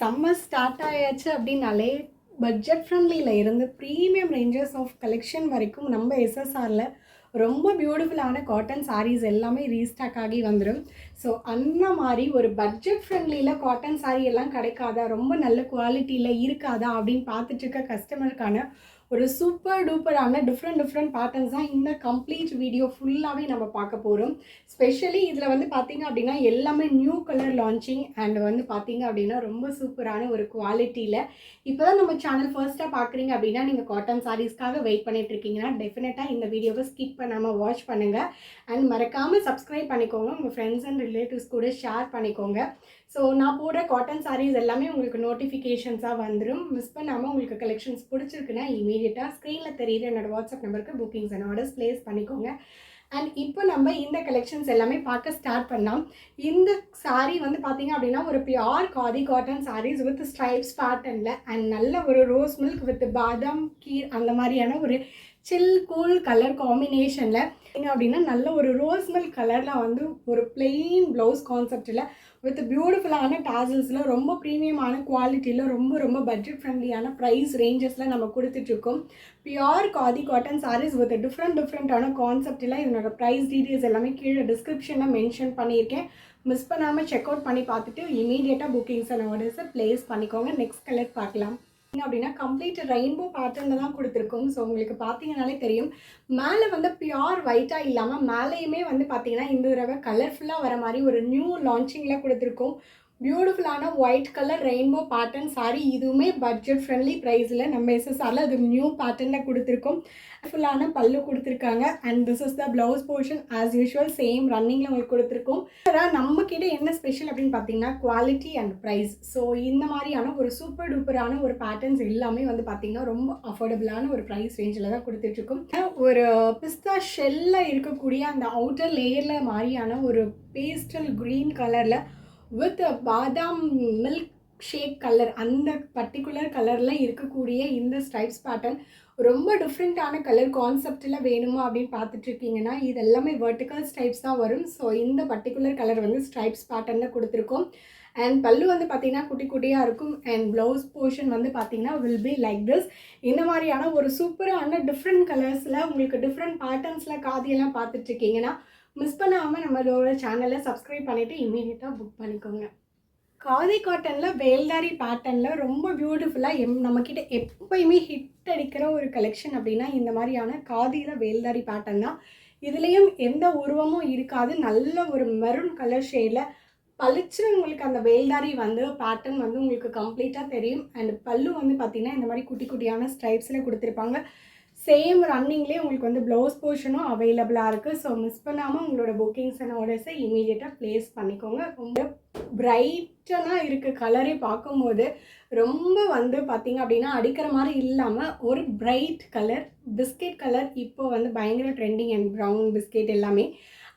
Summer start ஆயாச்சு அப்படின்னாலே budget ஃப்ரெண்ட்லியில் இருந்து ப்ரீமியம் ரேஞ்சஸ் ஆஃப் கலெக்ஷன் வரைக்கும் நம்ம எஸ்எஸ்ஆரில் ரொம்ப பியூட்டிஃபுல்லான காட்டன் சாரீஸ் எல்லாமே ரீஸ்டாக் ஆகி வந்துடும். ஸோ அந்த மாதிரி ஒரு பட்ஜெட் ஃப்ரெண்ட்லியில் காட்டன் சாரீ எல்லாம் கிடைக்காதா, ரொம்ப நல்ல குவாலிட்டியில் இருக்காதா அப்படின்னு பார்த்துட்டு இருக்க கஸ்டமருக்கான ஒரு சூப்பர் டூப்பரான டிஃப்ரெண்ட் பேட்டர்ன்ஸ் தான் இந்த கம்ப்ளீட் வீடியோ ஃபுல்லாகவே நம்ம பார்க்க போகிறோம். ஸ்பெஷலி இதில் வந்து பார்த்திங்க அப்படின்னா எல்லாமே நியூ கலர் லான்ச்சிங் அண்ட் வந்து பார்த்திங்க அப்படின்னா ரொம்ப சூப்பரான ஒரு குவாலிட்டியில். இப்போ தான் நம்ம சேனல் ஃபர்ஸ்ட்டாக பார்க்குறீங்க அப்படின்னா நீங்கள் காட்டன் சாரீஸ்க்காக வெயிட் பண்ணிட்டு இருக்கீங்கன்னா டெஃபினட்டாக இந்த வீடியோவை ஸ்கிப் பண்ணாமல் வாட்ச் பண்ணுங்கள் அண்ட் மறக்காமல் சப்ஸ்கிரைப் பண்ணிக்கோங்க. உங்கள் ஃப்ரெண்ட்ஸ் அண்ட் ரிலேட்டிவ்ஸ் கூட ஷேர் பண்ணிக்கோங்க. ஸோ நான் போடுற காட்டன் சாரீஸ் எல்லாமே உங்களுக்கு நோட்டிஃபிகேஷன்ஸாக வந்துடும். மிஸ் பண்ணாமல் உங்களுக்கு கலெக்ஷன்ஸ் பிடிச்சிருக்குன்னா இமீடியட்டாக ஸ்க்ரீனில் தெரியுற என்னோடய வாட்ஸ்அப் நம்பருக்கு புக்கிங்ஸ் அண்ட் ஆர்டர்ஸ் ப்ளேஸ் பண்ணிக்கோங்க. அண்ட் இப்போ நம்ம இந்த கலெக்ஷன்ஸ் எல்லாமே பார்க்க ஸ்டார்ட் பண்ணலாம். இந்த சாரீ வந்து பார்த்திங்க அப்படின்னா ஒரு pure khadi cotton saris with stripes பேட்டர்னில் அண்ட் நல்ல ஒரு ரோஸ் மில்க் வித் பாதாம் கீர் அந்த மாதிரியான ஒரு சில் கூல் கலர் காம்பினேஷனில் அப்படின்னா நல்ல ஒரு ரோஸ் மில்க் கலரில் வந்து ஒரு பிளெயின் ப்ளவுஸ் கான்செப்டில் வித் பியூட்டிஃபுல்லான டாசல்ஸில் ரொம்ப ப்ரீமியமான குவாலிட்டியில் ரொம்ப பட்ஜெட் ஃப்ரெண்ட்லியான ப்ரைஸ் ரேஞ்சஸில் நம்ம கொடுத்துட்ருக்கோம். Pure khadi cotton saris with டிஃப்ரெண்ட்டான கான்செப்டில் இதனோட ப்ரைஸ் டீட்டெயில்ஸ் எல்லாமே கீழே டிஸ்கிரிப்ஷனில் மென்ஷன் பண்ணியிருக்கேன். மிஸ் பண்ணாமல் செக் அவுட் பண்ணி பார்த்துட்டு இமீடியட்டாக புக்கிங்ஸ் அண்ட் ஆர்டர்ஸை ப்ளேஸ் பண்ணிக்கோங்க. நெக்ஸ்ட் கலர் பார்க்கலாம். அப்படின்னா கம்ப்ளீட் ரெயின்போ பேட்டர்னில் தான் கொடுத்துருக்கோம். ஸோ உங்களுக்கு பார்த்தீங்கன்னாலே தெரியும், மேலே வந்து பியோர் ஒயிட்டாக இல்லாமல் மேலேயுமே வந்து பார்த்தீங்கன்னா இந்த தடவை கலர்ஃபுல்லாக வர மாதிரி ஒரு நியூ லான்ச்சிங்கில் கொடுத்துருக்கோம். பியூட்டிஃபுல்லான white colour rainbow pattern sari. இதுவுமே பட்ஜெட் ஃப்ரெண்ட்லி ப்ரைஸில் நம்ம எஸ்எஸ்ஆரில் அது நியூ பேட்டர்னில் கொடுத்துருக்கோம். ஃபுல்லான பல்லு கொடுத்துருக்காங்க and this is the blouse portion as usual same ரன்னிங்கில் உங்களுக்கு கொடுத்துருக்கோம். அதான் நம்மக்கிட்ட என்ன ஸ்பெஷல் அப்படின்னு பார்த்தீங்கன்னா குவாலிட்டி அண்ட் ப்ரைஸ். ஸோ இந்த மாதிரியான ஒரு சூப்பர் டூப்பரான ஒரு பேட்டர்ன்ஸ் எல்லாமே வந்து பார்த்திங்கன்னா ரொம்ப அஃபோர்டபுளான ஒரு ப்ரைஸ் ரேஞ்சில் தான் கொடுத்துட்ருக்கோம். ஒரு பிஸ்தா ஷெல்லில் இருக்கக்கூடிய அந்த அவுட்டர் லேயரில் மாதிரியான ஒரு பேஸ்டல் க்ரீன் கலரில் வித் பாதாம் மில்க் ஷேக் கலர், அந்த பர்டிகுலர் கலரில் இருக்கக்கூடிய இந்த ஸ்ட்ரைப்ஸ் பேட்டர்ன் ரொம்ப டிஃப்ரெண்ட்டான கலர் கான்செப்டில் வேணுமா அப்படின்னு பார்த்துட்ருக்கீங்கன்னா இது எல்லாமே வெர்டிக்கல் ஸ்ட்ரைப்ஸ் தான் வரும். ஸோ இந்த பர்டிகுலர் கலர் வந்து ஸ்ட்ரைப்ஸ் பேட்டர்னில் கொடுத்துருக்கோம். அண்ட் பல்லு வந்து பார்த்திங்கன்னா குட்டியாக இருக்கும் அண்ட் ப்ளவுஸ் போர்ஷன் வந்து பார்த்திங்கன்னா வில் பி லைக் திஸ். இந்த மாதிரியான ஒரு சூப்பரான டிஃப்ரெண்ட் கலர்ஸில் உங்களுக்கு டிஃப்ரெண்ட் பேட்டர்ன்ஸில் காதியெல்லாம் பார்த்துட்ருக்கீங்கன்னா மிஸ் பண்ணாமல் நம்மளோட சேனலை சப்ஸ்கிரைப் பண்ணிவிட்டு இமீடியட்டாக புக் பண்ணிக்கோங்க. காதி காட்டனில் வேல்தாரி பேட்டர்னில் ரொம்ப பியூட்டிஃபுல்லாக நம்மக்கிட்ட எப்போயுமே ஹிட் அடிக்கிற ஒரு கலெக்ஷன் அப்படின்னா இந்த மாதிரியான காதியில் வேல்தாரி பேட்டர்ன் தான். இதுலேயும் எந்த உருவமும் இருக்காது. நல்ல ஒரு மெரூன் கலர் ஷேடில் பளிச்சு உங்களுக்கு அந்த வேல்தாரி வந்து பேட்டர்ன் வந்து உங்களுக்கு கம்ப்ளீட்டாக தெரியும். அண்ட் பல்லு வந்து பார்த்திங்கன்னா இந்த மாதிரி குட்டியான ஸ்ட்ரைப்ஸில் கொடுத்துருப்பாங்க. சேம் ரன்னிங்லேயே உங்களுக்கு வந்து ப்ளவுஸ் போர்ஷனும் அவைலபிளாக இருக்குது. ஸோ மிஸ் பண்ணாமல் உங்களோட புக்கிங்ஸ் அண்ட் ஆர்டர்ஸை இமீடியட்டாக ப்ளேஸ் பண்ணிக்கோங்க. ரொம்ப பிரைட்டனாக இருக்குது கலரே பார்க்கும்போது. ரொம்ப வந்து பார்த்திங்க அப்படின்னா அடிக்கிற மாதிரி இல்லாமல் ஒரு பிரைட் கலர் பிஸ்கெட் கலர் இப்போ வந்து பயங்கர ட்ரெண்டிங் அண்ட் ப்ரௌன் பிஸ்கெட் எல்லாமே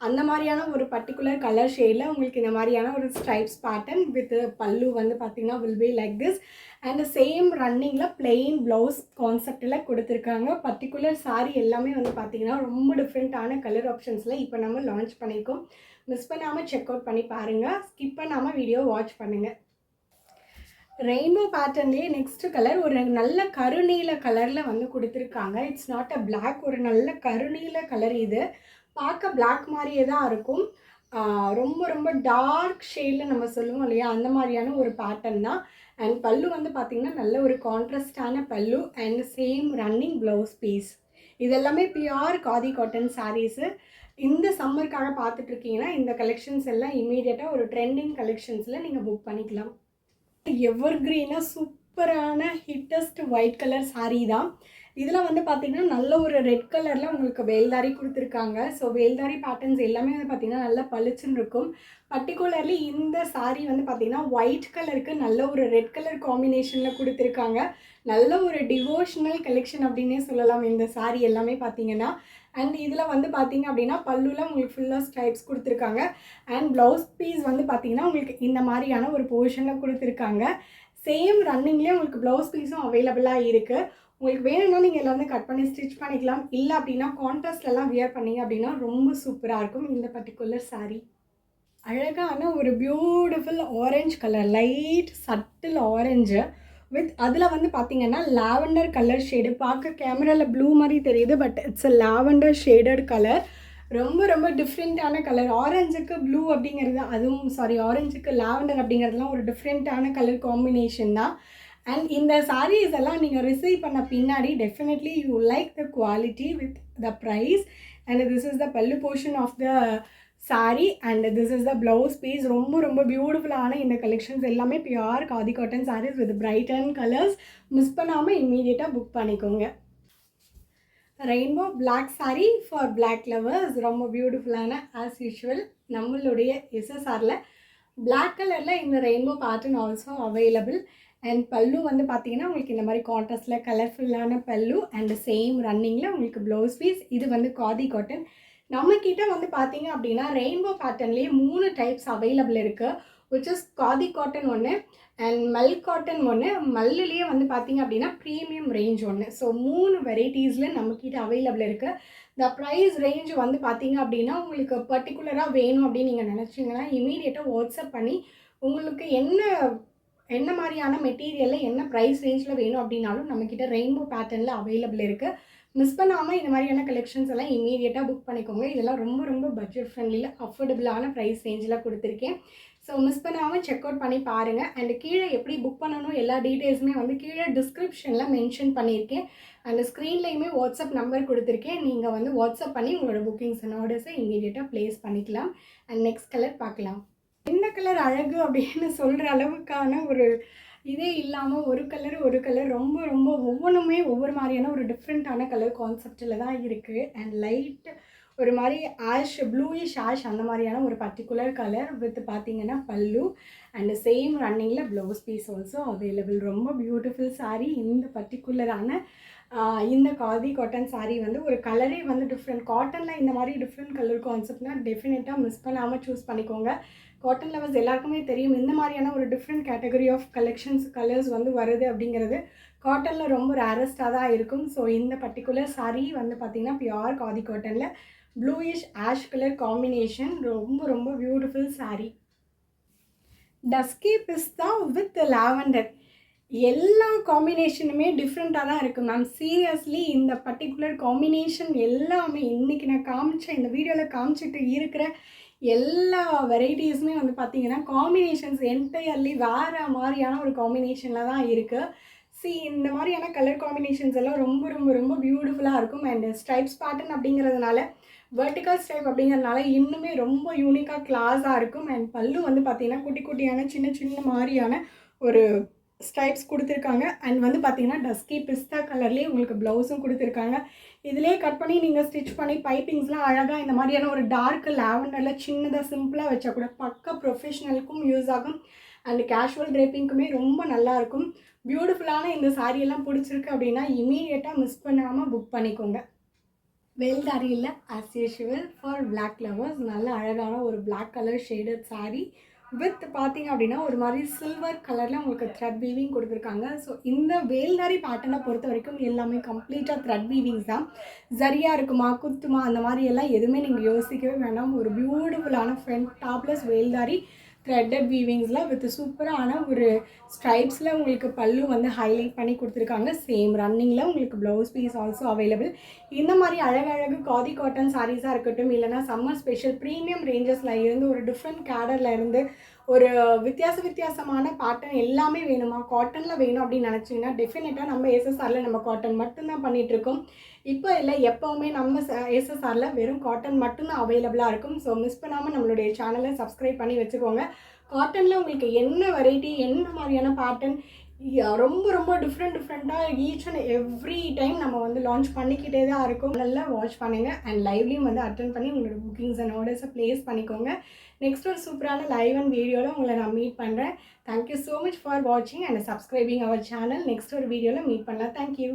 அந்த மாதிரியான ஒரு பர்டிகுலர் கலர் ஷேடில் உங்களுக்கு இந்த மாதிரியான ஒரு ஸ்ட்ரைப்ஸ் பேட்டர்ன் வித் பல்லு வந்து பார்த்திங்கன்னா will be like this and same ரன்னிங்கில் பிளெயின் ப்ளவுஸ் கான்செப்டில் கொடுத்துருக்காங்க. பர்டிகுலர் சாரீ எல்லாமே வந்து பார்த்திங்கன்னா ரொம்ப டிஃப்ரெண்ட்டான கலர் ஆப்ஷன்ஸில் இப்போ நம்ம லான்ச் பண்ணியிருக்கோம். மிஸ் பண்ணாமல் செக் அவுட் பண்ணி பாருங்கள். ஸ்கிப் பண்ணாமல் வீடியோ வாட்ச் பண்ணுங்கள். ரெயின்போ பேட்டர்ன்லேயே நெக்ஸ்ட் கலர் ஒரு நல்ல கருநீல கலரில் வந்து கொடுத்துருக்காங்க. இட்ஸ் நாட் அ பிளாக், ஒரு நல்ல கருநீல கலர். இது பார்க்க பிளாக் மாதிரியே தான் இருக்கும். ரொம்ப டார்க் ஷேடில் நம்ம சொல்லுவோம் இல்லையா, அந்த மாதிரியான ஒரு பேட்டர்ன் தான். அண்ட் பல்லு வந்து பார்த்திங்கன்னா நல்ல ஒரு கான்ட்ராஸ்டான pallu and same running blouse piece. இதெல்லாமே பியோர் காதி காட்டன் சாரீஸு. இந்த சம்மருக்காக பார்த்துட்ருக்கீங்கன்னா இந்த கலெக்ஷன்ஸ் எல்லாம் இமீடியட்டாக ஒரு ட்ரெண்டிங் கலெக்ஷன்ஸில் நீங்கள் புக் பண்ணிக்கலாம். எவர் கிரீனாக சூப்பரான ஹிட்டஸ்ட் ஒயிட் கலர் சாரீ தான். இதில் வந்து பார்த்திங்கன்னா நல்ல ஒரு ரெட் கலரில் உங்களுக்கு வேல்தாரி கொடுத்துருக்காங்க. ஸோ வேல்தாரி பேட்டர்ன்ஸ் எல்லாமே வந்து பார்த்திங்கன்னா நல்லா பளிச்சுன்னு இருக்கும். பர்டிகுலர்லி இந்த சாரீ வந்து பார்த்திங்கன்னா ஒயிட் கலருக்கு நல்ல ஒரு ரெட் கலர் காம்பினேஷனில் கொடுத்துருக்காங்க. நல்ல ஒரு டிவோஷனல் கலெக்ஷன் அப்படின்னே சொல்லலாம் இந்த சாரீ எல்லாமே பார்த்திங்கன்னா. அண்ட் இதில் வந்து பார்த்திங்க அப்படின்னா பல்லுவில் உங்களுக்கு ஃபுல்லாக ஸ்ட்ரைப்ஸ் கொடுத்துருக்காங்க அண்ட் ப்ளவுஸ் பீஸ் வந்து பார்த்திங்கன்னா உங்களுக்கு இந்த மாதிரியான ஒரு போர்ஷனில் கொடுத்துருக்காங்க. சேம் ரன்னிங்லேயே உங்களுக்கு ப்ளவுஸ் பீஸும் அவைலபிளாக இருக்குது. உங்களுக்கு வேணும்னா நீங்கள் எல்லாம் வந்து கட் பண்ணி ஸ்டிச் பண்ணிக்கலாம். இல்லை அப்படின்னா கான்ட்ராஸ்ட்லாம் வியர் பண்ணிங்க அப்படின்னா ரொம்ப சூப்பராக இருக்கும் இந்த பர்டிகுலர் சாரீ. அழகான ஒரு beautiful orange colour, light subtle orange with அதில் வந்து பார்த்தீங்கன்னா லாவெண்டர் கலர் ஷேடு. பார்க்க கேமராவில் ப்ளூ மாதிரி தெரியுது, but it's a lavender shaded colour. ரொம்ப ரொம்ப டிஃப்ரெண்ட்டான கலர். ஆரஞ்சுக்கு ப்ளூ அப்படிங்கிறது, அதுவும் சாரி, ஆரஞ்சுக்கு லாவெண்டர் அப்படிங்கிறதுலாம் ஒரு டிஃப்ரெண்ட்டான கலர் காம்பினேஷன் தான். அண்ட் இந்த சாரீஸ் எல்லாம் நீங்கள் ரிசீவ் பண்ண பின்னாடி definitely you like the quality with the price. And this is the pallu portion of the sari and this is the blouse piece. ரொம்ப ரொம்ப பியூட்டிஃபுல்லான இந்த கலெக்ஷன்ஸ் எல்லாமே pure khadi cotton saris with bright and colours. Miss பண்ணாமல் இம்மீடியட்டாக புக் பண்ணிக்கோங்க. Rainbow black sari for black lovers. ரொம்ப பியூட்டிஃபுல்லான ஆஸ் யூஷுவல் நம்மளுடைய எஸ்எஸ்ஆரில் பிளாக் கலரில் இந்த rainbow pattern also available. And pallu வந்து பார்த்தீங்கன்னா உங்களுக்கு இந்த மாதிரி கான்ட்ராஸ்டில் கலர்ஃபுல்லான பல்லு அண்ட் சேம் ரன்னிங்கில் உங்களுக்கு ப்ளவுஸ் பீஸ். இது வந்து காதி காட்டன். நம்மக்கிட்ட வந்து பார்த்தீங்க அப்படின்னா ரெயின்போ பேட்டர்ன்லேயே 3 டைப்ஸ் அவைலபிள் இருக்குது. விச் இஸ் காதி காட்டன் ஒன்று அண்ட் மல் காட்டன் ஒன்று, மல்லுலேயே வந்து பார்த்தீங்க அப்படின்னா ப்ரீமியம் ரேஞ்ச் ஒன்று. ஸோ 3 வெரைட்டிஸில் நம்மக்கிட்ட அவைலபிள் இருக்குது. த ப்ரைஸ் ரேஞ்ச் வந்து பார்த்தீங்க அப்படின்னா உங்களுக்கு பர்டிகுலராக வேணும் அப்படின்னு நீங்கள் நினச்சிங்கன்னா இமீடியட்டாக வாட்ஸ்அப் பண்ணி உங்களுக்கு என்ன மாதிரியான மெட்டீரியலில் என்ன ப்ரைஸ் ரேஞ்சில் வேணும் அப்படின்னாலும் நம்மக்கிட்ட ரெயின்போ பேட்டர்னில் அவைலபிள் இருக்குது. மிஸ் பண்ணாமல் இந்த மாதிரியான கலெக்ஷன்ஸ் எல்லாம் இமீடியட்டாக புக் பண்ணிக்கோங்க. இதெல்லாம் ரொம்ப ரொம்ப பட்ஜெட் ஃப்ரெண்ட்லியில் அஃபோர்டபுளான ப்ரைஸ் ரேஞ்சில் கொடுத்துருக்கேன். ஸோ மிஸ் பண்ணாமல் செக் அவுட் பண்ணி பாருங்கள். அண்ட் கீழே எப்படி புக் பண்ணணும் எல்லா டீட்டெயில்ஸுமே வந்து கீழே டிஸ்கிரிப்ஷனில் மென்ஷன் பண்ணியிருக்கேன். அண்ட் ஸ்க்ரீன்லேயுமே வாட்ஸ்அப் நம்பர் கொடுத்துருக்கேன். நீங்கள் வந்து வாட்ஸ்அப் பண்ணி உங்களோட புக்கிங்ஸ் அண்ட் ஆர்டர்ஸை இமீடியட்டாக ப்ளேஸ் பண்ணிக்கலாம். அண்ட் நெக்ஸ்ட் கலர் பார்க்கலாம். என்ன கலர் அழகு அப்படின்னு சொல்கிற அளவுக்கான ஒரு இதே இல்லாமல் ஒரு கலர் ரொம்ப ரொம்ப ஒவ்வொன்றுமே ஒவ்வொரு மாதிரியான ஒரு டிஃப்ரெண்ட்டான கலர் கான்செப்டில் தான் இருக்குது. அண்ட் லைட் ஒரு மாதிரி ஆஷ், ப்ளூயிஷ் ஆஷ் அந்த மாதிரியான ஒரு பர்டிகுலர் கலர் வித் பார்த்தீங்கன்னா பல்லு அண்ட் சேம் ரன்னிங்கில் ப்ளவுஸ் பீஸ் ஆல்சோ அவைலபிள். ரொம்ப பியூட்டிஃபுல் சாரீ. இந்த பர்டிகுலரான இந்த காதி காட்டன் சாரீ வந்து ஒரு கலரே வந்து டிஃப்ரெண்ட். காட்டனில் இந்த மாதிரி டிஃப்ரெண்ட் கலர் கான்செப்ட்னால் டெஃபினட்டாக மிஸ் பண்ணாமல் சூஸ் பண்ணிக்கோங்க. காட்டன் லவர்ஸ் எல்லாருக்குமே தெரியும் இந்த மாதிரியான ஒரு டிஃப்ரெண்ட் கேட்டகரி ஆஃப் கலர்ஸ் வந்து வருது அப்படிங்கிறது காட்டனில் ரொம்ப ரேரஸ்ட்டாக தான் இருக்கும். ஸோ இந்த பர்டிகுலர் சாரீ வந்து பார்த்திங்கன்னா பியூர் காதி காட்டனில் ப்ளூயிஷ் ஆஷ் கலர் காம்பினேஷன். ரொம்ப ரொம்ப beautiful sari. Dusky pista with lavender எல்லா காம்பினேஷனுமே டிஃப்ரெண்ட்டாக தான் இருக்குது மேம். சீரியஸ்லி இந்த பர்டிகுலர் காம்பினேஷன் எல்லாமே இன்றைக்கி நான் இந்த வீடியோவில் காமிச்சிட்டு இருக்கிற எல்லா வெரைட்டிஸுமே வந்து பார்த்திங்கன்னா காம்பினேஷன்ஸ் என்டையர்லி வேறு மாதிரியான ஒரு காம்பினேஷனில் தான் இருக்குது. இந்த மாதிரியான கலர் காம்பினேஷன்ஸ் எல்லாம் ரொம்ப ரொம்ப ரொம்ப பியூட்டிஃபுல்லாக இருக்கும். அண்ட் ஸ்ட்ரைப்ஸ் பேட்டர்ன் அப்படிங்கிறதுனால வெர்டிக்கல் ஸ்ட்ரைப் அப்படிங்கிறதுனால இன்னுமே ரொம்ப யூனிக்காக கிளாஸாக இருக்கும். அண்ட் பல்லு வந்து பார்த்திங்கன்னா குட்டி குட்டியான சின்ன மாதிரியான ஒரு ஸ்ட்ரைப்ஸ் கொடுத்துருக்காங்க. அண்ட் வந்து பார்த்திங்கன்னா டஸ்கி பிஸ்தா கலர்லேயே உங்களுக்கு ப்ளவுஸும் கொடுத்துருக்காங்க. இதிலே கட் பண்ணி நீங்கள் ஸ்டிச் பண்ணி பைப்பிங்ஸ்லாம் அழகாக இந்த மாதிரியான ஒரு டார்க் லாவெண்டரில் சின்னதாக சிம்பிளாக வச்சா கூட பக்க ப்ரொஃபஷ்னலுக்கும் யூஸ் ஆகும். அண்ட் கேஷுவல் ட்ரேப்பிங்க்குமே ரொம்ப நல்லாயிருக்கும். பியூட்டிஃபுல்லான இந்த சாரியெல்லாம் பிடிச்சிருக்கு அப்படின்னா இமீடியட்டாக மிஸ் பண்ணாமல் புக் பண்ணிக்கோங்க. வேல்தாரியில் as usual for black lovers நல்ல அழகான ஒரு black colour shaded sari with பார்த்திங்க அப்படின்னா ஒரு மாதிரி சில்வர் கலரில் உங்களுக்கு த்ரெட் வீவிங் கொடுத்துருக்காங்க. ஸோ இந்த வேல்தாரி பேட்டர்னை பொறுத்த வரைக்கும் எல்லாமே கம்ப்ளீட்டாக த்ரெட் வீவிங்ஸ் தான். சரியாக இருக்குமா குத்துமா அந்த மாதிரி எல்லாம் எதுவுமே நீங்கள் யோசிக்கவே வேண்டாம். ஒரு பியூட்டிஃபுல்லான ஃப்ரண்ட் டாப்லெஸ் வேல்தாரி த்ரெட்டட் வீவிங்ஸில் வித் சூப்பரான ஒரு ஸ்ட்ரைப்ஸில் உங்களுக்கு பல்லு வந்து ஹைலைட் பண்ணி கொடுத்துருக்காங்க. சேம் ரன்னிங்கில் உங்களுக்கு ப்ளவுஸ் பீஸ் ஆல்சோ அவைலபிள். இந்த மாதிரி அழகழகு காதி காட்டன் சாரீஸாக இருக்கட்டும், இல்லைனா சம்மர் ஸ்பெஷல் ப்ரீமியம் ரேஞ்சஸில் இருந்து ஒரு டிஃப்ரெண்ட் கேடரில் இருந்து ஒரு வித்தியாசமான பேட்டர்ன் எல்லாமே வேணுமா, காட்டனில் வேணும் அப்படின்னு நினச்சிங்கன்னா டெஃபினட்டாக நம்ம எஸ்எஸ்ஆரில் நம்ம காட்டன் மட்டும்தான் பண்ணிகிட்ருக்கோம். இப்போ இல்லை, எப்போவுமே நம்ம எஸ்எஸ்ஆரில் வெறும் காட்டன் மட்டும்தான் அவைலபிளாக இருக்கும். ஸோ மிஸ் பண்ணாமல் நம்மளுடைய சேனலை சப்ஸ்கிரைப் பண்ணி வச்சுக்கோங்க. காட்டனில் உங்களுக்கு என்ன வெரைட்டி, என்ன மாதிரியான பேட்டர்ன் ரொம்ப ரொம்ப டிஃப்ரெண்ட்டாக ஈச் அண்ட் எவ்ரி டைம் நம்ம வந்து லான்ச் பண்ணிக்கிட்டே தான் இருக்கும். நல்லா வாட்ச் பண்ணுங்கள் அண்ட் லைவ்லையும் வந்து அட்டென்ட் பண்ணி உங்களோட புக்கிங்ஸ் அண்ட் ஆர்டர்ஸை ப்ளேஸ் பண்ணிக்கோங்க. நெக்ஸ்ட் ஒரு சூப்பரான லைவ் அண்ட் வீடியோவில் உங்களை நான் மீட் பண்ணுறேன். தேங்க்யூ ஸோ மச் ஃபார் வாட்சிங் and subscribing our channel. Next ஒரு வீடியோவில் மீட் பண்ணலாம். தேங்க்யூ.